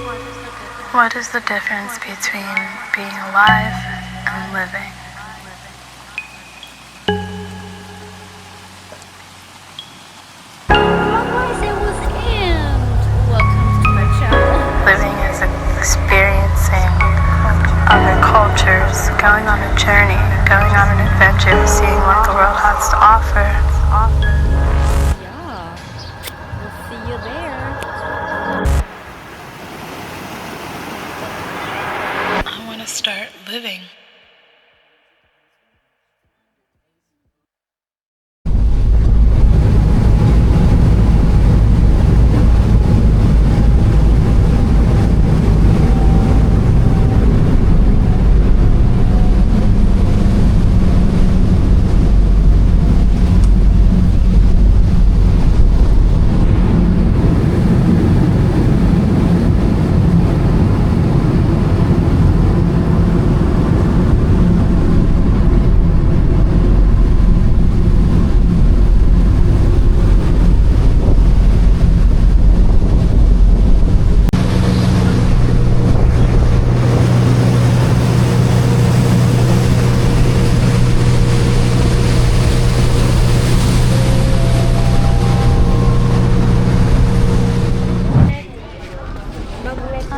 What is the difference between being alive and living? Welcome to my channel. Living is experiencing other cultures, going on a journey, going on an adventure, seeing what the world has to offer. Yeah, we'll see you there. I want to start living.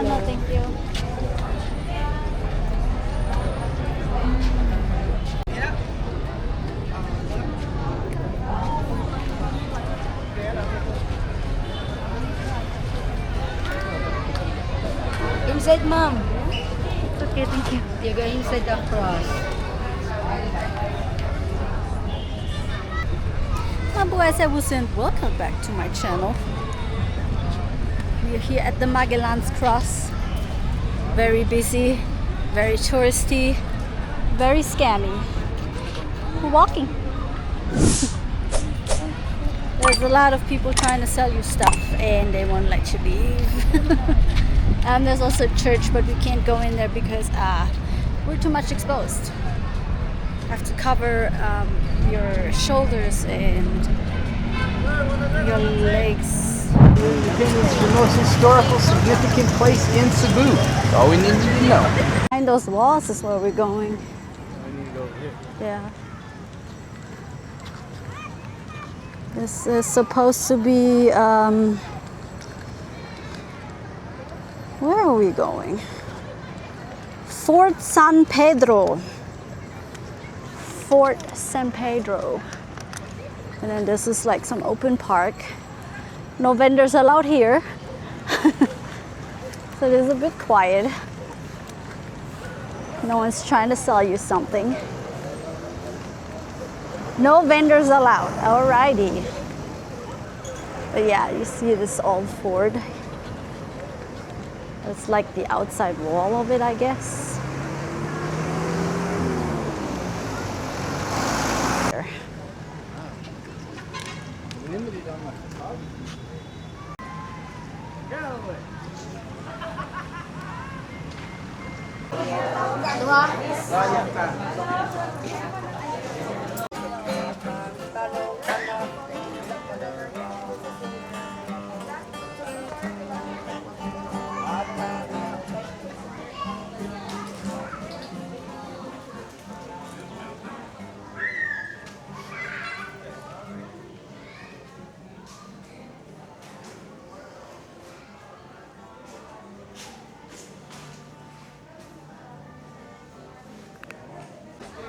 No, thank you. Inside, ma'am. Okay, thank you. You go inside the cross. Boys and welcome back to my channel. We're here at the Magellan's Cross. Very busy, very touristy, very scammy. We're walking. There's a lot of people trying to sell you stuff and they won't let you leave. There's also a church, but we can't go in there because we're too much exposed. Have to cover your shoulders and your legs. Independence, the most historical significant place in Cebu. That's all we need you to know. Behind those walls is where we're going. I need to go over here. Yeah. This is supposed to be, where are we going? Fort San Pedro. Fort San Pedro. And then this is like some open park. No vendors allowed here. So it is a bit quiet. No one's trying to sell you something. No vendors allowed. Alrighty. But yeah, you see this old fort. It's like the outside wall of it, I guess.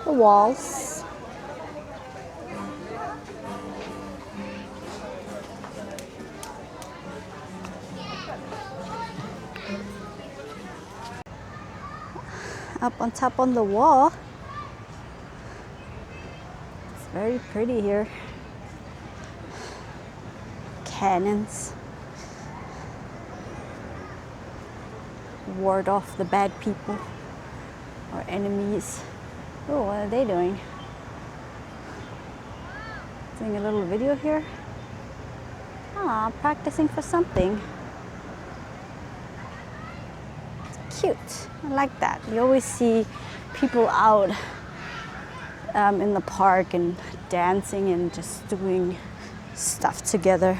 The walls. Up on top on the wall. It's very pretty here. Cannons. Ward off the bad people or enemies. Oh, what are they doing? Doing a little video here. Ah, practicing for something. It's cute. I like that. You always see people out in the park and dancing and just doing stuff together.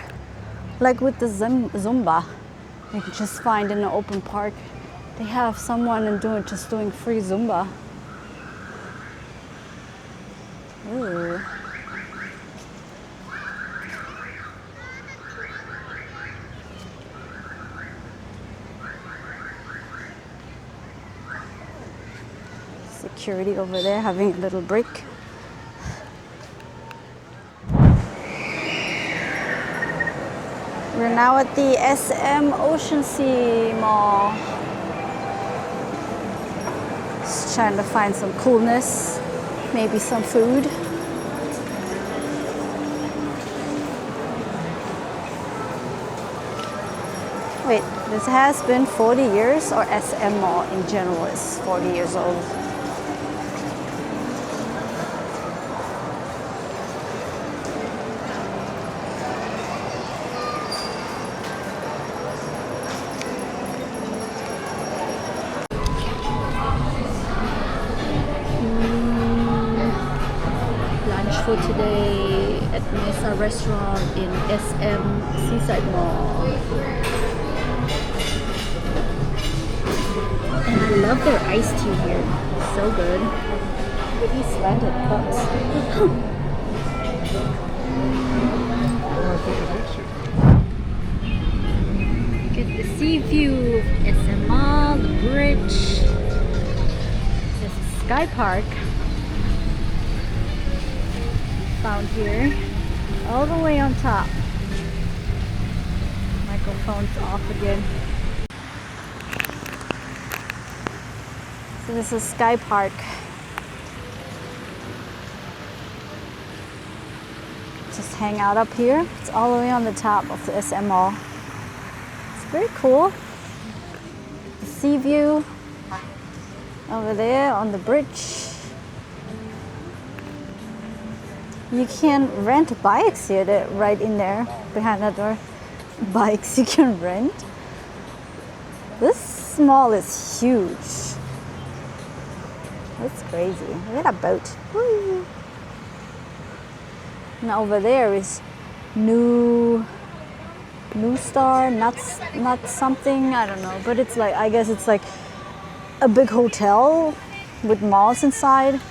Like with the Zumba. You can just find in an open park. They have someone just doing free Zumba. Ooh. Security over there having a little break. We're now at the SM Ocean Sea Mall. Just trying to find some coolness, maybe some food. Wait, this has been 40 years, or SM Mall in general is 40 years old? For today at Mesa Restaurant in SM Seaside Mall. And I love their iced tea here. So good. With these slanted cups. Get the sea view of SM Mall, the bridge. There's a sky park. Found here, all the way on top. Microphone's off again. So this is Sky Park. Just hang out up here. It's all the way on the top of the SM Mall. It's very cool. The sea view over there on the bridge. You can rent bikes here, they're right in there, behind that door. Bikes you can rent. This mall is huge. It's crazy. Look at that boat. Woo. And over there is New Star, not something, I don't know. But it's like, I guess it's like a big hotel with malls inside.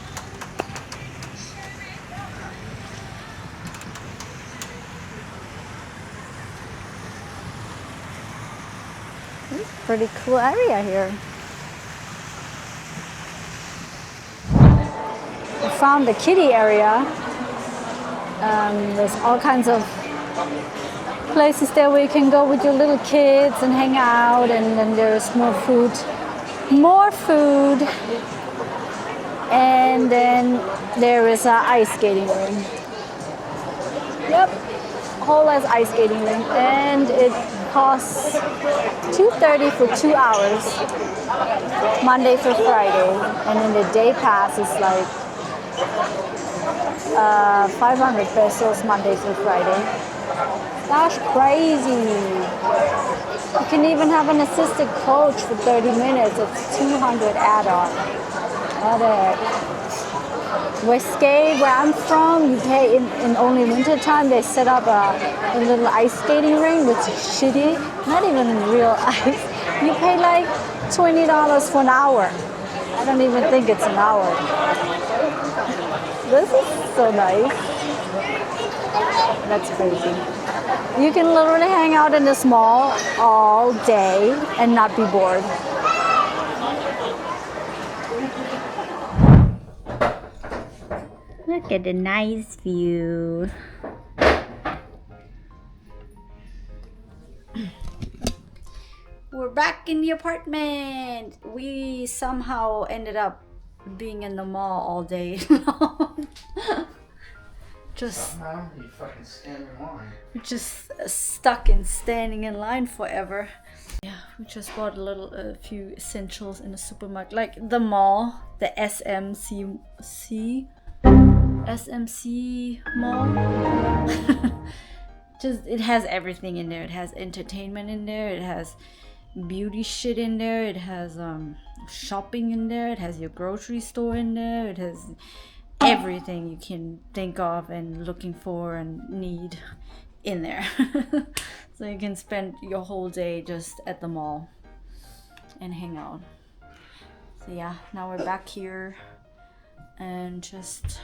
Pretty cool area here. We found the kiddie area. There's all kinds of places there where you can go with your little kids and hang out, and then there's more food. And then there is an ice skating rink. Yep, whole as ice skating rink, and it costs $2.30 for 2 hours, Monday through Friday, and then the day pass is like 500 pesos Monday through Friday. That's crazy. You can even have an assisted coach for 30 minutes. It's 200 add-on. Where I'm from, you pay in only winter time. They set up a little ice skating rink, which is shitty, not even real ice. You pay like $20 for an hour. I don't even think it's an hour. This is so nice. That's crazy. You can literally hang out in this mall all day and not be bored. Look at the nice view. We're back in the apartment. We somehow ended up being in the mall all day long. Somehow you fucking stand in line. Just stuck in standing in line forever. Yeah, we just bought a few essentials in the supermarket, like the mall, the SMC mall. Just, it has everything in there. It has entertainment in there. It has beauty shit in there. It has shopping in there. It has your grocery store in there. It has everything you can think of and looking for and need in there. So you can spend your whole day just at the mall and hang out. So yeah, now we're back here and just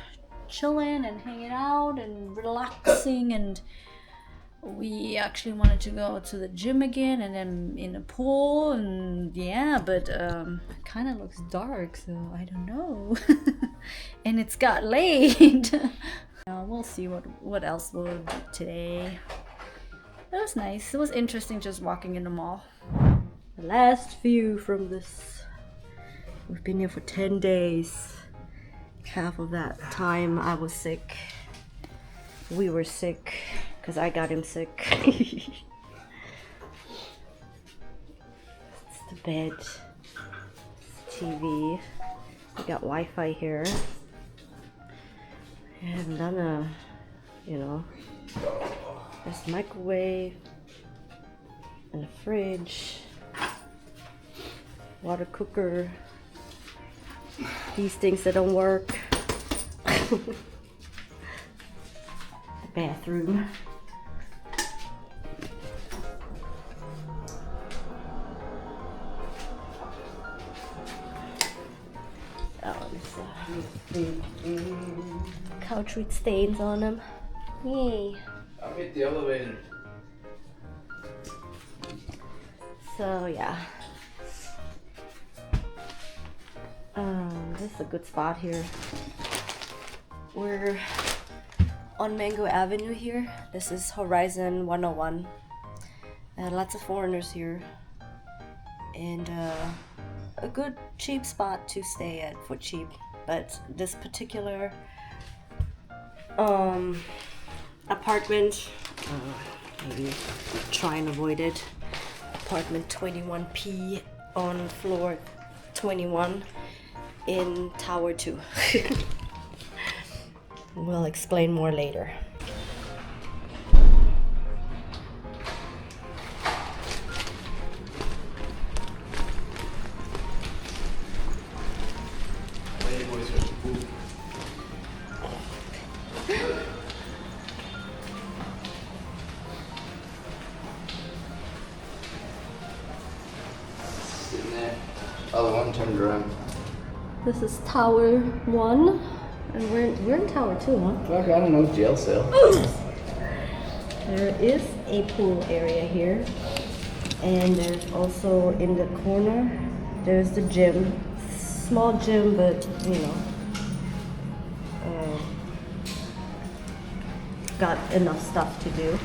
chilling and hanging out and relaxing, and we actually wanted to go to the gym again and then in the pool, and yeah, but it kind of looks dark, so I don't know. And it's got late. We'll see what else we'll do today. It was nice. It was interesting just walking in the mall. The last view from this. We've been here for 10 days. Half of that time I was sick. We were sick because I got him sick. It's the bed. It's TV. We got Wi-Fi here. I haven't done a, there's a microwave and a fridge, water cooker, these things that don't work, the bathroom. Couch with stains on them. Yay. I'll get the elevator. So yeah. This is a good spot here. We're on Mango Avenue here. This is Horizon 101. Lots of foreigners here. And a good cheap spot to stay at for cheap. But this particular apartment, maybe try and avoid it. Apartment 21P on floor 21 in Tower 2. We'll explain more later. Other one turned around. This is Tower 1, and we're in Tower 2, huh? Fuck, I don't know, jail cell. There is a pool area here, and there's also in the corner, there's the gym. Small gym, but got enough stuff to do.